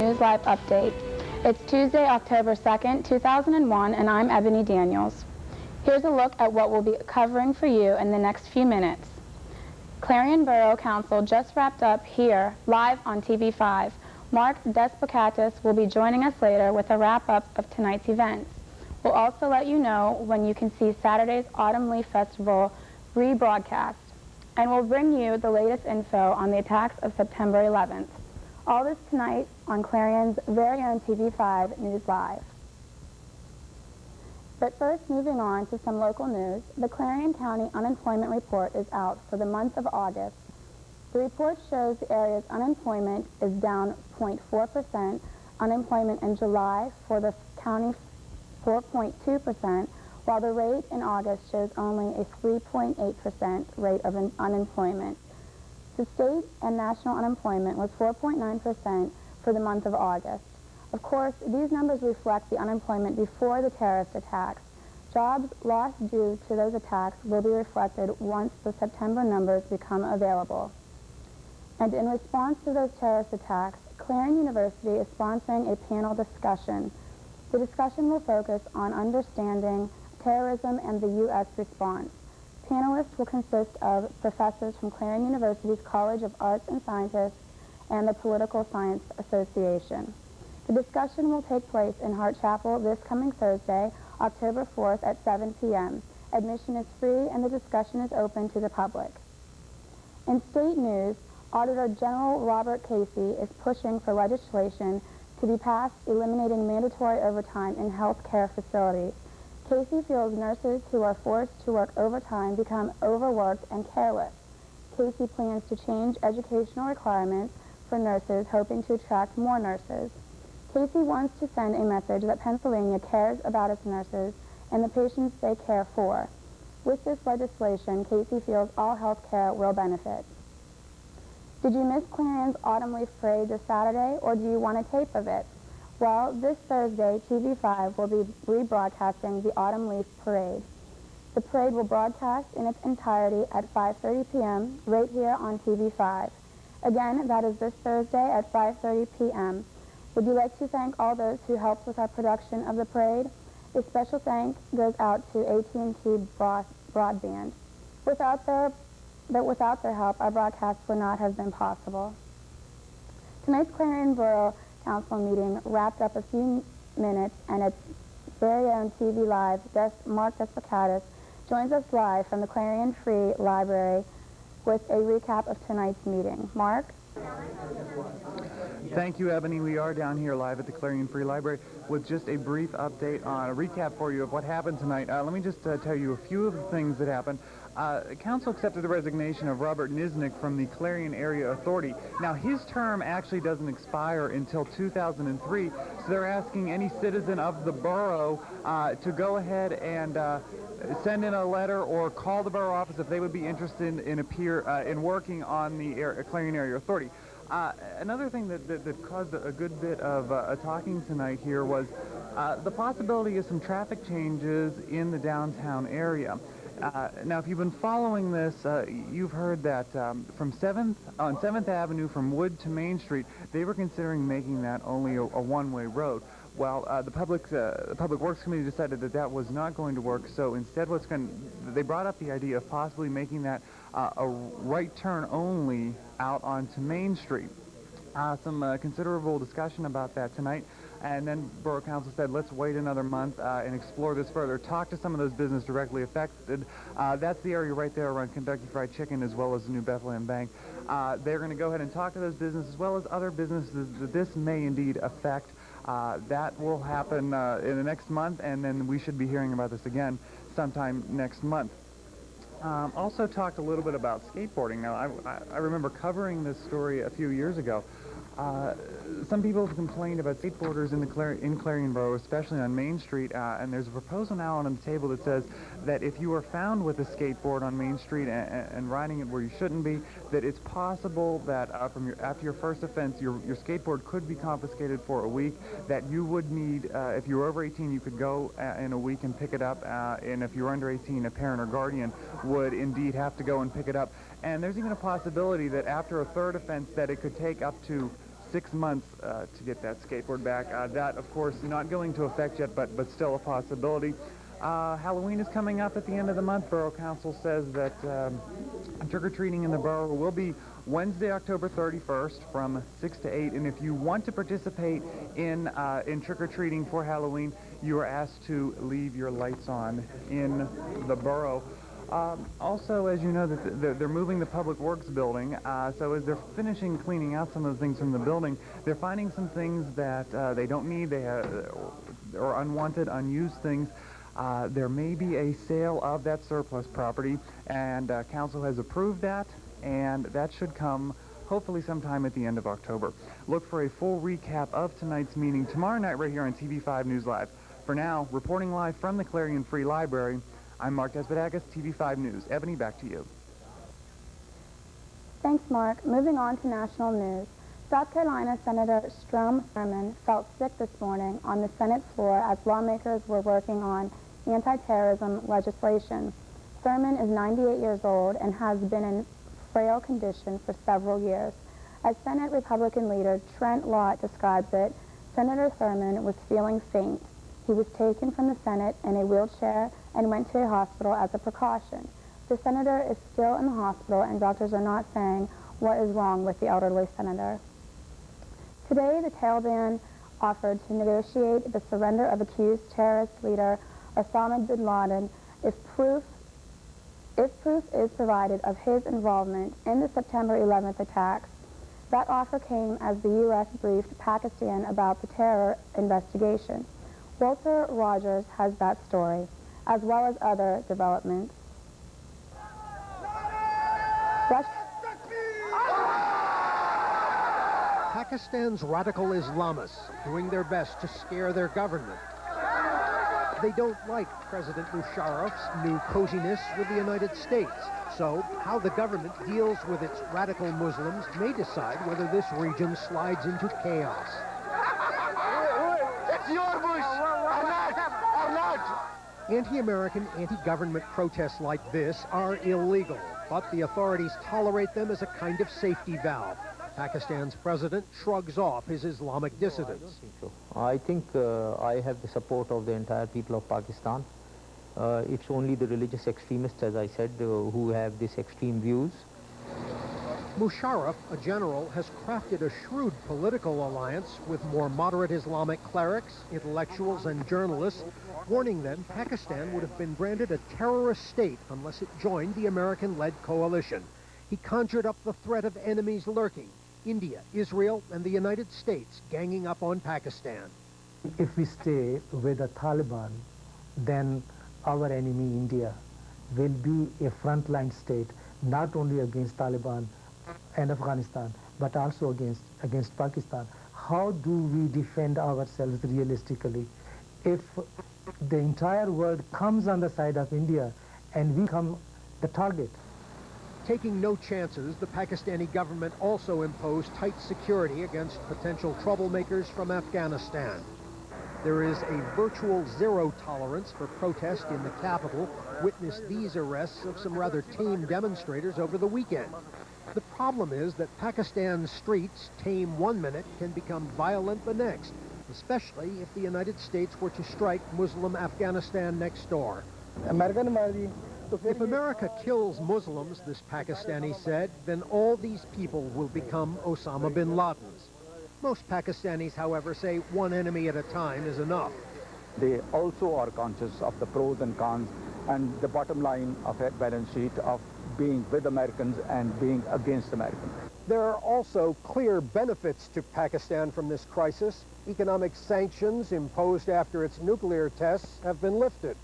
News Live update. It's Tuesday, October 2nd, 2001, and I'm Ebony Daniels. Here's a look at what we'll be covering for you in the next few minutes. Clarion Borough Council just wrapped up here, live on TV5. Mark Despocatus will be joining us later with a wrap-up of tonight's events. We'll also let you know when you can see Saturday's Autumn Leaf Festival rebroadcast. And we'll bring you the latest info on the attacks of September 11th. All this tonight on Clarion's very own TV5 News Live. But first, moving on to some local news, the Clarion County Unemployment Report is out for the month of August. The report shows the area's unemployment is down 0.4%, unemployment in July for the county 4.2%, while the rate in August shows only a 3.8% rate of unemployment. The state and national unemployment was 4.9% for the month of August. Of course, these numbers reflect the unemployment before the terrorist attacks. Jobs lost due to those attacks will be reflected once the September numbers become available. And in response to those terrorist attacks, Clarion University is sponsoring a panel discussion. The discussion will focus on understanding terrorism and the U.S. response. Panelists will consist of professors from Clarion University's College of Arts and Sciences and the Political Science Association. The discussion will take place in Hart Chapel this coming Thursday, October 4th at 7 p.m. Admission is free and the discussion is open to the public. In state news, Auditor General Robert Casey is pushing for legislation to be passed eliminating mandatory overtime in health care facilities. Casey feels nurses who are forced to work overtime become overworked and careless. Casey plans to change educational requirements for nurses, hoping to attract more nurses. Casey wants to send a message that Pennsylvania cares about its nurses and the patients they care for. With this legislation, Casey feels all health care will benefit. Did you miss Clarion's Autumn Leaf Parade this Saturday, or do you want a tape of it? Well, this Thursday, TV5 will be rebroadcasting the Autumn Leaf Parade. The parade will broadcast in its entirety at 5:30 p.m. right here on TV5. Again, that is this Thursday at 5:30 p.m. Would you like to thank all those who helped with our production of the parade? A special thanks goes out to AT&T Broadband. Without their help, our broadcast would not have been possible. Tonight's Clarion Borough Council meeting wrapped up a few minutes, and its very own TV Live, Mark Despocatus joins us live from the Clarion Free Library with a recap of tonight's meeting. Mark? Thank you, Ebony. We are down here live at the Clarion Free Library with just a brief update on a recap for you of what happened tonight. Let me just tell you a few of the things that happened. Council accepted the resignation of Robert Nisnik from the Clarion Area Authority. Now, his term actually doesn't expire until 2003, so they're asking any citizen of the borough to go ahead and send in a letter or call the borough office if they would be interested in working on the Clarion Area Authority. Another thing that caused a good bit of talking tonight here was the possibility of some traffic changes in the downtown area. Now, if you've been following this, you've heard that from 7th Avenue from Wood to Main Street, they were considering making that only a one-way road. Well, the Public Works Committee decided that that was not going to work, so instead they brought up the idea of possibly making that a right turn only out onto Main Street. Some considerable discussion about that tonight. And then Borough Council said, let's wait another month and explore this further. Talk to some of those businesses directly affected. That's the area right there around Kentucky Fried Chicken as well as the New Bethlehem Bank. They're going to go ahead and talk to those businesses as well as other businesses that this may indeed affect. That will happen in the next month, and then we should be hearing about this again sometime next month. Also talked a little bit about skateboarding. Now, I remember covering this story a few years ago. Some people have complained about skateboarders in Clarion Borough, especially on Main Street, and there's a proposal now on the table that says that if you are found with a skateboard on Main Street and riding it where you shouldn't be, that it's possible that after your first offense, your skateboard could be confiscated for a week, that you would need, if you were over 18, you could go in a week and pick it up, and if you're under 18, a parent or guardian would indeed have to go and pick it up. And there's even a possibility that after a third offense that it could take up to 6 months to get that skateboard back. That, of course, not going to effect yet, but still a possibility. Halloween is coming up at the end of the month. Borough Council says that trick-or-treating in the borough will be Wednesday, October 31st from 6 to 8. And if you want to participate in trick-or-treating for Halloween, you are asked to leave your lights on in the borough. Also, as you know, they're moving the Public Works building, so as they're finishing cleaning out some of the things from the building, they're finding some things that they don't need, or unwanted, unused things. There may be a sale of that surplus property, and Council has approved that, and that should come hopefully sometime at the end of October. Look for a full recap of tonight's meeting tomorrow night right here on TV5 News Live. For now, reporting live from the Clarion Free Library, I'm Mark Despotakis, TV5 News. Ebony, back to you. Thanks, Mark. Moving on to national news. South Carolina Senator Strom Thurmond felt sick this morning on the Senate floor as lawmakers were working on anti-terrorism legislation. Thurmond is 98 years old and has been in frail condition for several years. As Senate Republican leader Trent Lott describes it, Senator Thurmond was feeling faint. He was taken from the Senate in a wheelchair and went to a hospital as a precaution. The senator is still in the hospital, and doctors are not saying what is wrong with the elderly senator. Today, the Taliban offered to negotiate the surrender of accused terrorist leader Osama bin Laden if proof is provided of his involvement in the September 11th attacks. That offer came as the U.S. briefed Pakistan about the terror investigation. Walter Rogers has that story, as well as other developments. Pakistan's radical Islamists doing their best to scare their government. They don't like President Musharraf's new coziness with the United States. So how the government deals with its radical Muslims may decide whether this region slides into chaos. It's your bush! I'm not! Anti-American, anti-government protests like this are illegal, but the authorities tolerate them as a kind of safety valve. Pakistan's president shrugs off his Islamic dissidents. I think I have the support of the entire people of Pakistan. It's only the religious extremists, as I said, who have these extreme views. Musharraf, a general, has crafted a shrewd political alliance with more moderate Islamic clerics, intellectuals, and journalists, warning them Pakistan would have been branded a terrorist state unless it joined the American-led coalition. He conjured up the threat of enemies lurking: India, Israel, and the United States ganging up on Pakistan. If we stay with the Taliban, then our enemy, India, will be a frontline state, not only against Taliban and Afghanistan, but also against Pakistan. How do we defend ourselves realistically if the entire world comes on the side of India and we become the target? Taking no chances, the Pakistani government also imposed tight security against potential troublemakers from Afghanistan. There is a virtual zero tolerance for protest in the capital. Witness these arrests of some rather tame demonstrators over the weekend. The problem is that Pakistan's streets, tame one minute, can become violent the next, especially if the United States were to strike Muslim Afghanistan next door. If America kills Muslims, this Pakistani said, then all these people will become Osama bin Ladens. Most Pakistanis, however, say one enemy at a time is enough. They also are conscious of the pros and cons and the bottom line of a balance sheet of being with Americans and being against Americans. There are also clear benefits to Pakistan from this crisis. Economic sanctions imposed after its nuclear tests have been lifted.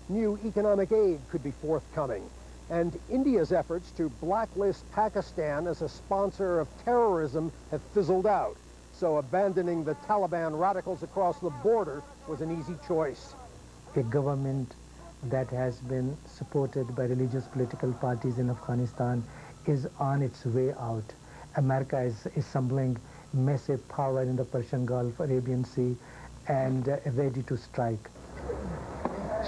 New economic aid could be forthcoming. And India's efforts to blacklist Pakistan as a sponsor of terrorism have fizzled out. So abandoning the Taliban radicals across the border was an easy choice. A government that has been supported by religious political parties in Afghanistan is on its way out. America is assembling massive power in the Persian Gulf, Arabian Sea, and ready to strike.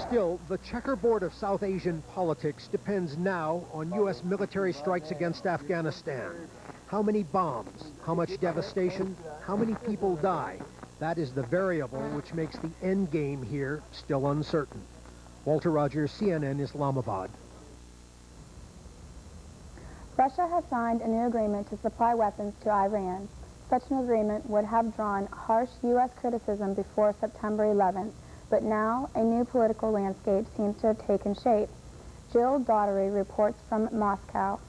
Still, the checkerboard of South Asian politics depends now on U.S. military strikes against Afghanistan. How many bombs? How much devastation? How many people die? That is the variable which makes the end game here still uncertain. Walter Rogers, CNN, Islamabad. Russia has signed a new agreement to supply weapons to Iran. Such an agreement would have drawn harsh U.S. criticism before September 11th, but now a new political landscape seems to have taken shape. Jill Daugherty reports from Moscow.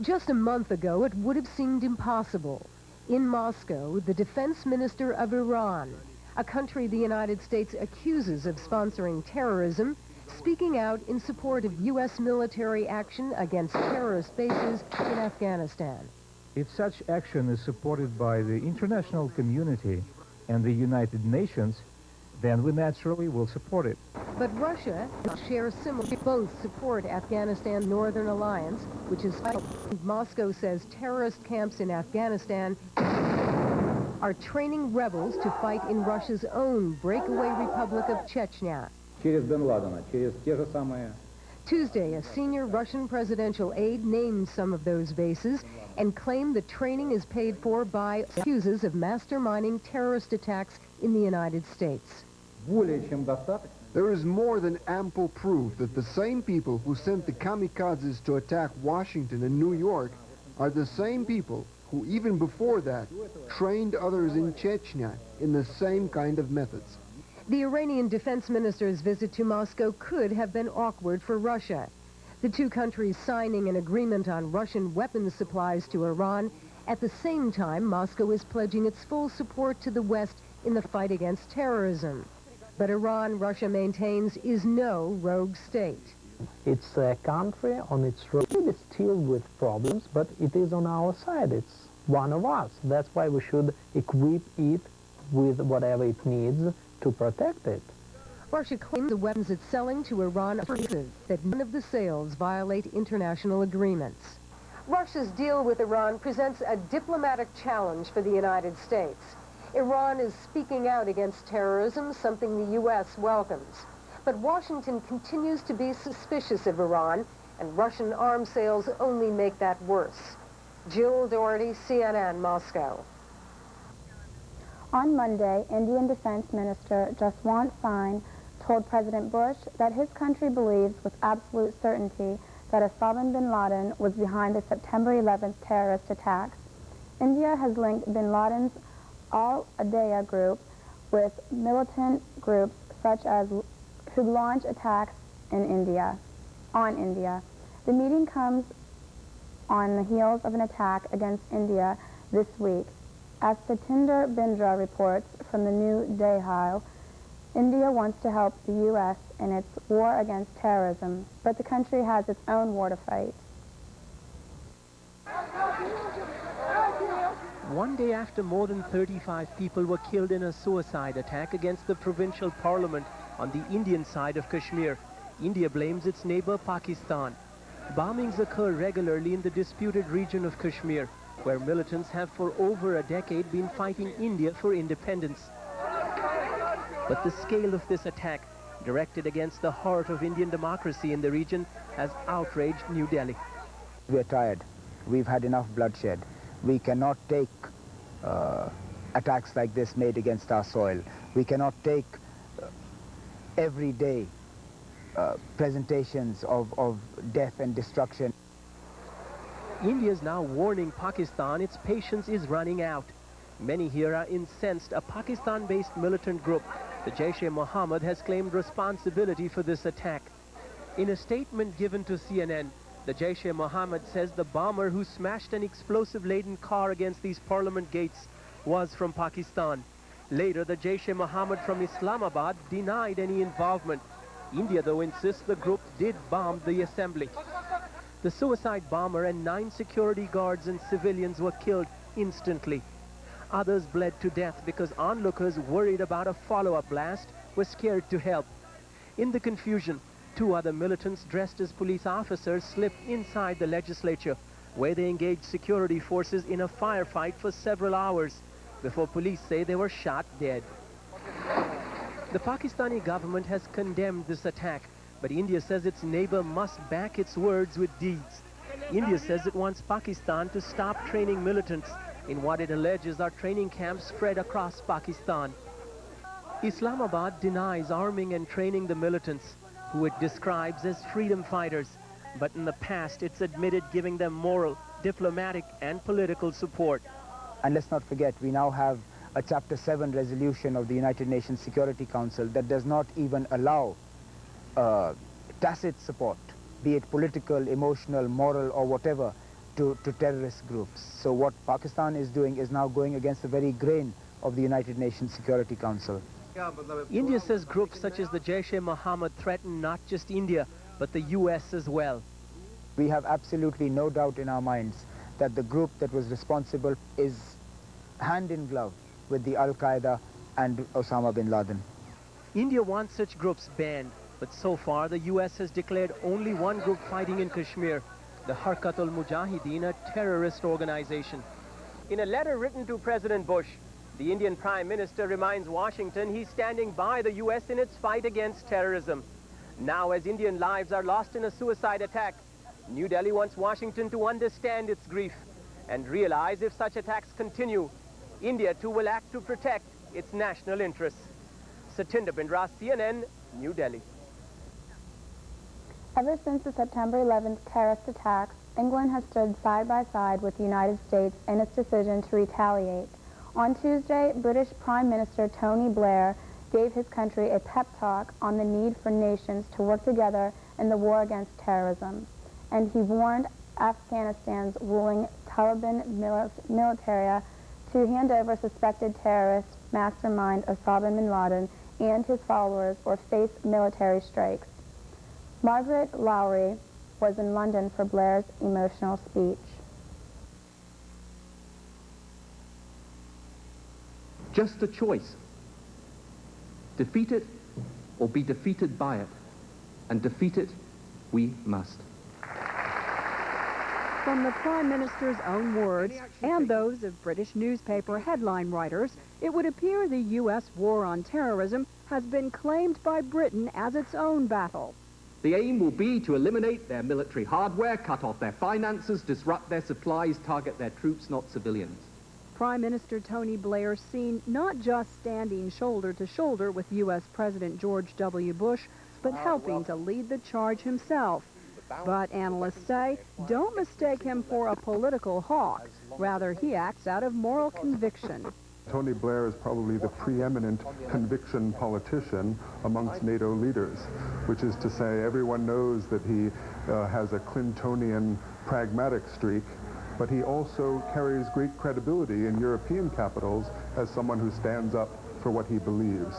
Just a month ago, it would have seemed impossible. In Moscow, the defense minister of Iran, a country the United States accuses of sponsoring terrorism, speaking out in support of U.S. military action against terrorist bases in Afghanistan. If such action is supported by the international community and the United Nations, then we naturally will support it. But Russia shares similar. Both support Afghanistan Northern Alliance, which is fighting. Moscow says terrorist camps in Afghanistan are training rebels to fight in Russia's own breakaway republic of Chechnya. Tuesday, a senior Russian presidential aide named some of those bases and claimed the training is paid for by accusers of masterminding terrorist attacks in the United States. There is more than ample proof that the same people who sent the kamikazes to attack Washington and New York are the same people who, even before that, trained others in Chechnya in the same kind of methods. The Iranian defense minister's visit to Moscow could have been awkward for Russia. The two countries signing an agreement on Russian weapons supplies to Iran. At the same time, Moscow is pledging its full support to the West in the fight against terrorism. But Iran, Russia maintains, is no rogue state. It's a country on its road. It's still with problems, but it is on our side. It's one of us. That's why we should equip it with whatever it needs to protect it. Russia claims the weapons it's selling to Iran are that none of the sales violate international agreements. Russia's deal with Iran presents a diplomatic challenge for the United States. Iran is speaking out against terrorism, something the U.S. welcomes. But Washington continues to be suspicious of Iran, and Russian arms sales only make that worse. Jill Daugherty, CNN, Moscow. On Monday, Indian Defense Minister Jaswant Singh told President Bush that his country believes with absolute certainty that Osama bin Laden was behind the September 11th terrorist attacks. India has linked bin Laden's Al-Qaeda group with militant groups such as who launch attacks on India. The meeting comes on the heels of an attack against India this week. As Satinder Bindra reports from the New Delhi, India wants to help the U.S. in its war against terrorism, but the country has its own war to fight. One day after more than 35 people were killed in a suicide attack against the provincial parliament on the Indian side of Kashmir, India blames its neighbor Pakistan. Bombings occur regularly in the disputed region of Kashmir, where militants have for over a decade been fighting India for independence. But the scale of this attack, directed against the heart of Indian democracy in the region, has outraged New Delhi. We're tired. We've had enough bloodshed. We cannot take attacks like this made against our soil. We cannot take everyday presentations of death and destruction. India is now warning Pakistan its patience is running out. Many here are incensed. A Pakistan-based militant group, the Jaish-e-Mohammed, has claimed responsibility for this attack. In a statement given to CNN, the Jaish-e-Mohammed says the bomber who smashed an explosive-laden car against these parliament gates was from Pakistan. Later, the Jaish-e-Mohammed from Islamabad denied any involvement. India, though, insists the group did bomb the assembly. The suicide bomber and 9 security guards and civilians were killed instantly. Others bled to death because onlookers worried about a follow-up blast were scared to help. In the confusion, 2 other militants dressed as police officers slipped inside the legislature, where they engaged security forces in a firefight for several hours before police say they were shot dead. The Pakistani government has condemned this attack, but India says its neighbor must back its words with deeds. India says it wants Pakistan to stop training militants in what it alleges are training camps spread across Pakistan. Islamabad denies arming and training the militants, who it describes as freedom fighters, but in the past it's admitted giving them moral, diplomatic and political support. And let's not forget, we now have a Chapter 7 resolution of the United Nations Security Council that does not even allow tacit support, be it political, emotional, moral or whatever, to terrorist groups. So what Pakistan is doing is now going against the very grain of the United Nations Security Council. India says groups such as the Jaish-e-Mohammed threaten not just India, but the US as well. We have absolutely no doubt in our minds that the group that was responsible is hand in glove with the Al-Qaeda and Osama bin Laden. India wants such groups banned, but so far the US has declared only one group fighting in Kashmir, the Harkat al-Mujahideen, a terrorist organization. In a letter written to President Bush, the Indian Prime Minister reminds Washington he's standing by the US in its fight against terrorism. Now, as Indian lives are lost in a suicide attack, New Delhi wants Washington to understand its grief and realize if such attacks continue, India too will act to protect its national interests. Satinder Bindra, CNN, New Delhi. Ever since the September 11th terrorist attacks, England has stood side by side with the United States in its decision to retaliate. On Tuesday, British Prime Minister Tony Blair gave his country a pep talk on the need for nations to work together in the war against terrorism. And he warned Afghanistan's ruling Taliban military to hand over suspected terrorist mastermind Osama bin Laden and his followers or face military strikes. Margaret Lowry was in London for Blair's emotional speech. Just a choice. Defeat it or be defeated by it. And defeat it we must. From the Prime Minister's own words and those of British newspaper headline writers, it would appear the U.S. war on terrorism has been claimed by Britain as its own battle. The aim will be to eliminate their military hardware, cut off their finances, disrupt their supplies, target their troops, not civilians. Prime Minister Tony Blair seen not just standing shoulder to shoulder with U.S. President George W. Bush, but helping to lead the charge himself. But analysts say, don't mistake him for a political hawk. Rather, he acts out of moral conviction. Tony Blair is probably the preeminent conviction politician amongst NATO leaders, which is to say everyone knows that he has a Clintonian pragmatic streak, but he also carries great credibility in European capitals as someone who stands up for what he believes.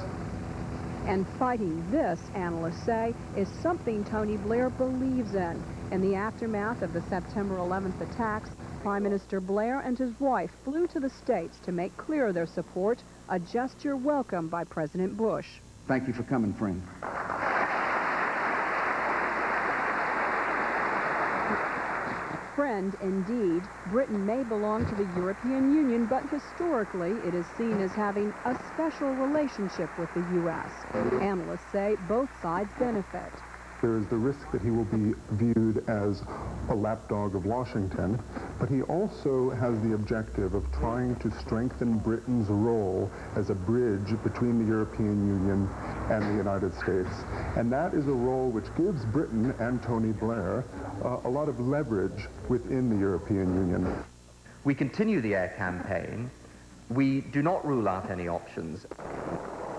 And fighting this, analysts say, is something Tony Blair believes in. In the aftermath of the September 11th attacks, Prime Minister Blair and his wife flew to the States to make clear their support, a gesture welcomed by President Bush. Thank you for coming, friend. Friend, indeed. Britain may belong to the European Union, but historically it is seen as having a special relationship with the U.S. Analysts say both sides benefit. There is the risk that he will be viewed as a lapdog of Washington, but he also has the objective of trying to strengthen Britain's role as a bridge between the European Union and the United States. And that is a role which gives Britain and Tony Blair a lot of leverage within the European Union. We continue the air campaign. We do not rule out any options.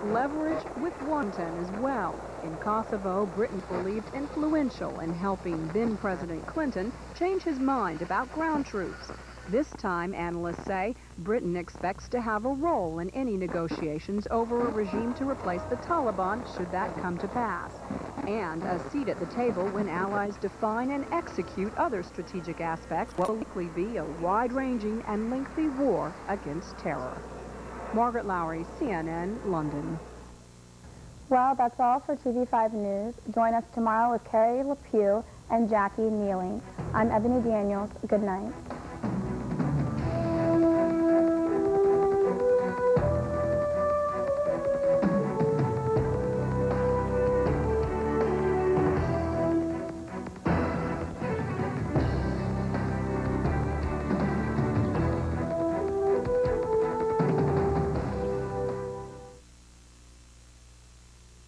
Leverage with Washington as well. In Kosovo, Britain believed influential in helping then-President Clinton change his mind about ground troops. This time, analysts say, Britain expects to have a role in any negotiations over a regime to replace the Taliban, should that come to pass, and a seat at the table when allies define and execute other strategic aspects what will likely be a wide-ranging and lengthy war against terror. Margaret Lowry, CNN, London. Well, that's all for TV5 News. Join us tomorrow with Carrie LePew and Jackie Nealing. I'm Ebony Daniels. Good night.